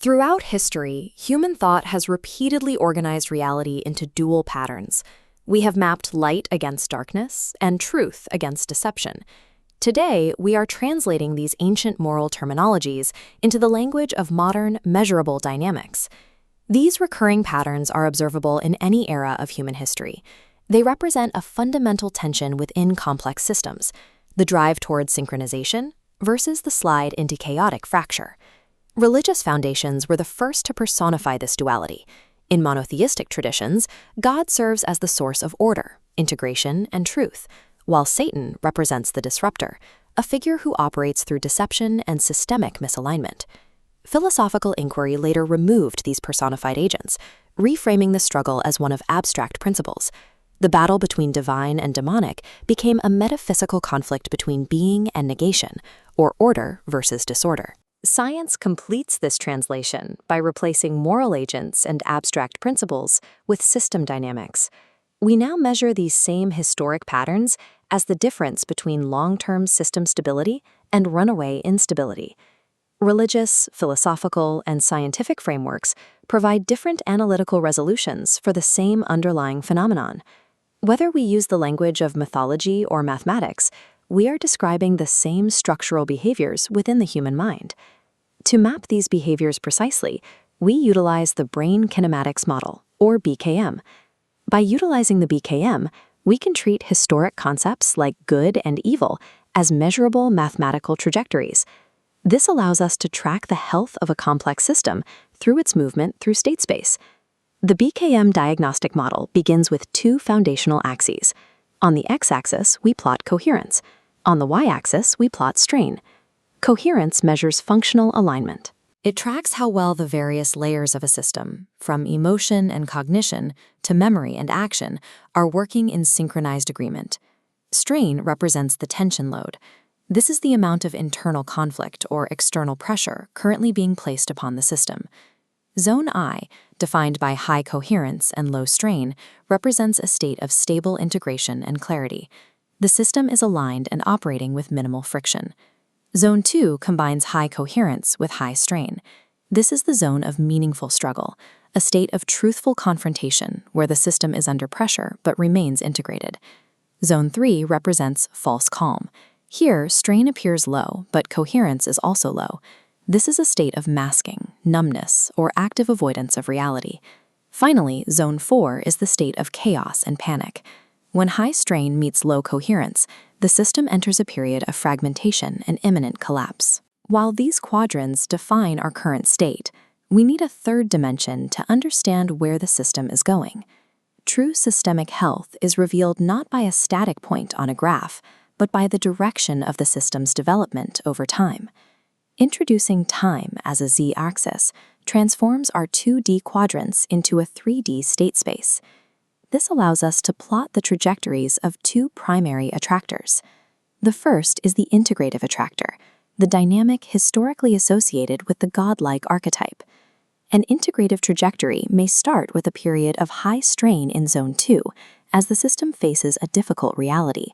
Throughout history, human thought has repeatedly organized reality into dual patterns. We have mapped light against darkness and truth against deception. Today, we are translating these ancient moral terminologies into the language of modern, measurable dynamics. These recurring patterns are observable in any era of human history. They represent a fundamental tension within complex systems, the drive towards synchronization versus the slide into chaotic fracture. Religious foundations were the first to personify this duality. In monotheistic traditions, God serves as the source of order, integration, and truth, while Satan represents the disruptor, a figure who operates through deception and systemic misalignment. Philosophical inquiry later removed these personified agents, reframing the struggle as one of abstract principles. The battle between divine and demonic became a metaphysical conflict between being and negation, or order versus disorder. Science completes this translation by replacing moral agents and abstract principles with system dynamics. We now measure these same historic patterns as the difference between long-term system stability and runaway instability. Religious, philosophical, and scientific frameworks provide different analytical resolutions for the same underlying phenomenon. Whether we use the language of mythology or mathematics, we are describing the same structural behaviors within the human mind. To map these behaviors precisely, we utilize the Brain Kinematics Model, or BKM. By utilizing the BKM, we can treat historic concepts like good and evil as measurable mathematical trajectories. This allows us to track the health of a complex system through its movement through state space. The BKM diagnostic model begins with two foundational axes. On the x-axis, we plot coherence. On the y-axis, we plot strain. Coherence measures functional alignment. It tracks how well the various layers of a system, from emotion and cognition to memory and action, are working in synchronized agreement. Strain represents the tension load. This is the amount of internal conflict or external pressure currently being placed upon the system. Zone I, defined by high coherence and low strain, represents a state of stable integration and clarity. The system is aligned and operating with minimal friction. Zone 2 combines high coherence with high strain. This is the zone of meaningful struggle, a state of truthful confrontation where the system is under pressure but remains integrated. Zone 3 represents false calm. Here, strain appears low, but coherence is also low. This is a state of masking, numbness, or active avoidance of reality. Finally, Zone 4 is the state of chaos and panic. When high strain meets low coherence, the system enters a period of fragmentation and imminent collapse. While these quadrants define our current state, we need a third dimension to understand where the system is going. True systemic health is revealed not by a static point on a graph, but by the direction of the system's development over time. Introducing time as a z-axis transforms our 2D quadrants into a 3D state space. This allows us to plot the trajectories of two primary attractors. The first is the integrative attractor, the dynamic historically associated with the godlike archetype. An integrative trajectory may start with a period of high strain in Zone 2 as the system faces a difficult reality.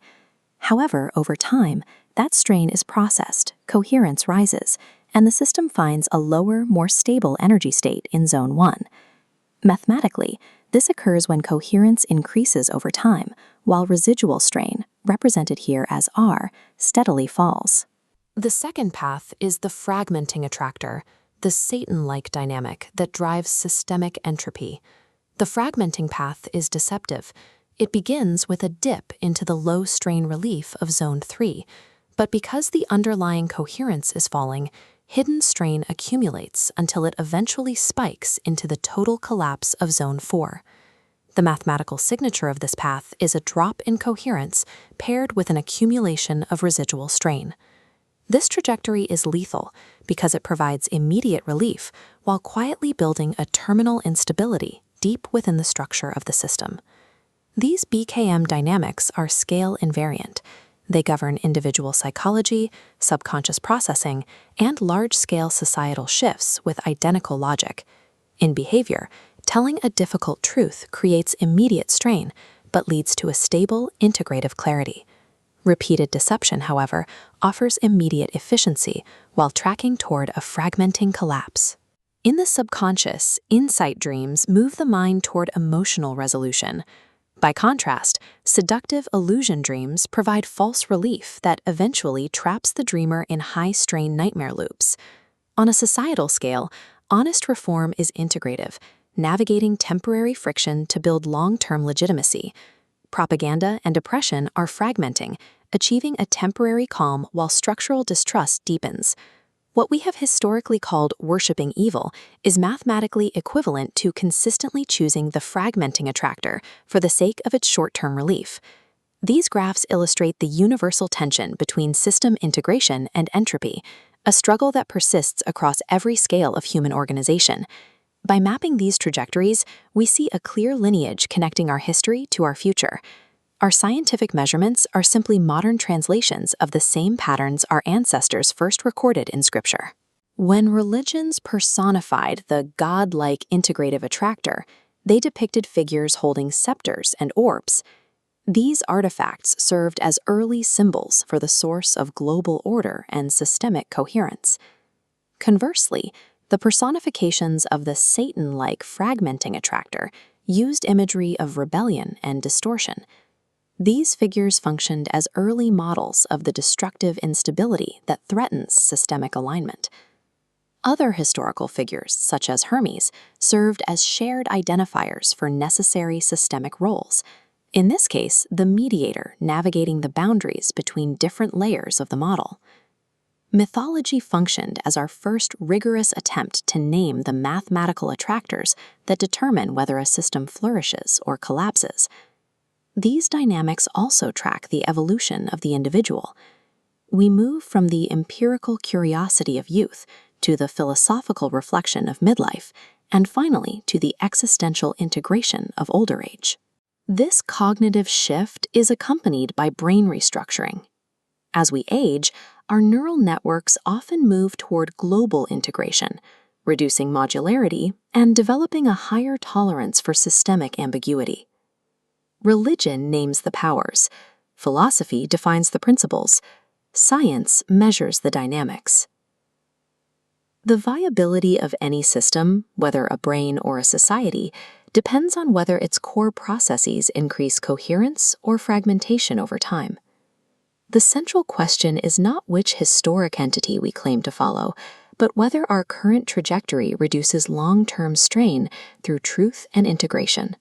However, over time, that strain is processed, coherence rises, and the system finds a lower, more stable energy state in Zone 1. Mathematically, this occurs when coherence increases over time, while residual strain, represented here as R, steadily falls. The second path is the fragmenting attractor, the Satan-like dynamic that drives systemic entropy. The fragmenting path is deceptive. It begins with a dip into the low strain relief of Zone 3, but because the underlying coherence is falling, hidden strain accumulates until it eventually spikes into the total collapse of Zone 4. The mathematical signature of this path is a drop in coherence paired with an accumulation of residual strain. This trajectory is lethal because it provides immediate relief while quietly building a terminal instability deep within the structure of the system. These BKM dynamics are scale invariant. They govern individual psychology, subconscious processing, and large-scale societal shifts with identical logic. In behavior, telling a difficult truth creates immediate strain, but leads to a stable, integrative clarity. Repeated deception, however, offers immediate efficiency while tracking toward a fragmenting collapse. In the subconscious, insight dreams move the mind toward emotional resolution. By contrast, seductive illusion dreams provide false relief that eventually traps the dreamer in high-strain nightmare loops. On a societal scale, honest reform is integrative, navigating temporary friction to build long-term legitimacy. Propaganda and oppression are fragmenting, achieving a temporary calm while structural distrust deepens. What we have historically called worshiping evil is mathematically equivalent to consistently choosing the fragmenting attractor for the sake of its short-term relief. These graphs illustrate the universal tension between system integration and entropy, a struggle that persists across every scale of human organization. By mapping these trajectories, we see a clear lineage connecting our history to our future. Our scientific measurements are simply modern translations of the same patterns our ancestors first recorded in Scripture. When religions personified the godlike integrative attractor, they depicted figures holding scepters and orbs. These artifacts served as early symbols for the source of global order and systemic coherence. Conversely, the personifications of the Satan-like fragmenting attractor used imagery of rebellion and distortion. These figures functioned as early models of the destructive instability that threatens systemic alignment. Other historical figures, such as Hermes, served as shared identifiers for necessary systemic roles. In this case, the mediator navigating the boundaries between different layers of the model. Mythology functioned as our first rigorous attempt to name the mathematical attractors that determine whether a system flourishes or collapses. These dynamics also track the evolution of the individual. We move from the empirical curiosity of youth to the philosophical reflection of midlife, and finally to the existential integration of older age. This cognitive shift is accompanied by brain restructuring. As we age, our neural networks often move toward global integration, reducing modularity and developing a higher tolerance for systemic ambiguity. Religion names the powers, philosophy defines the principles, science measures the dynamics. The viability of any system, whether a brain or a society, depends on whether its core processes increase coherence or fragmentation over time. The central question is not which historic entity we claim to follow, but whether our current trajectory reduces long-term strain through truth and integration.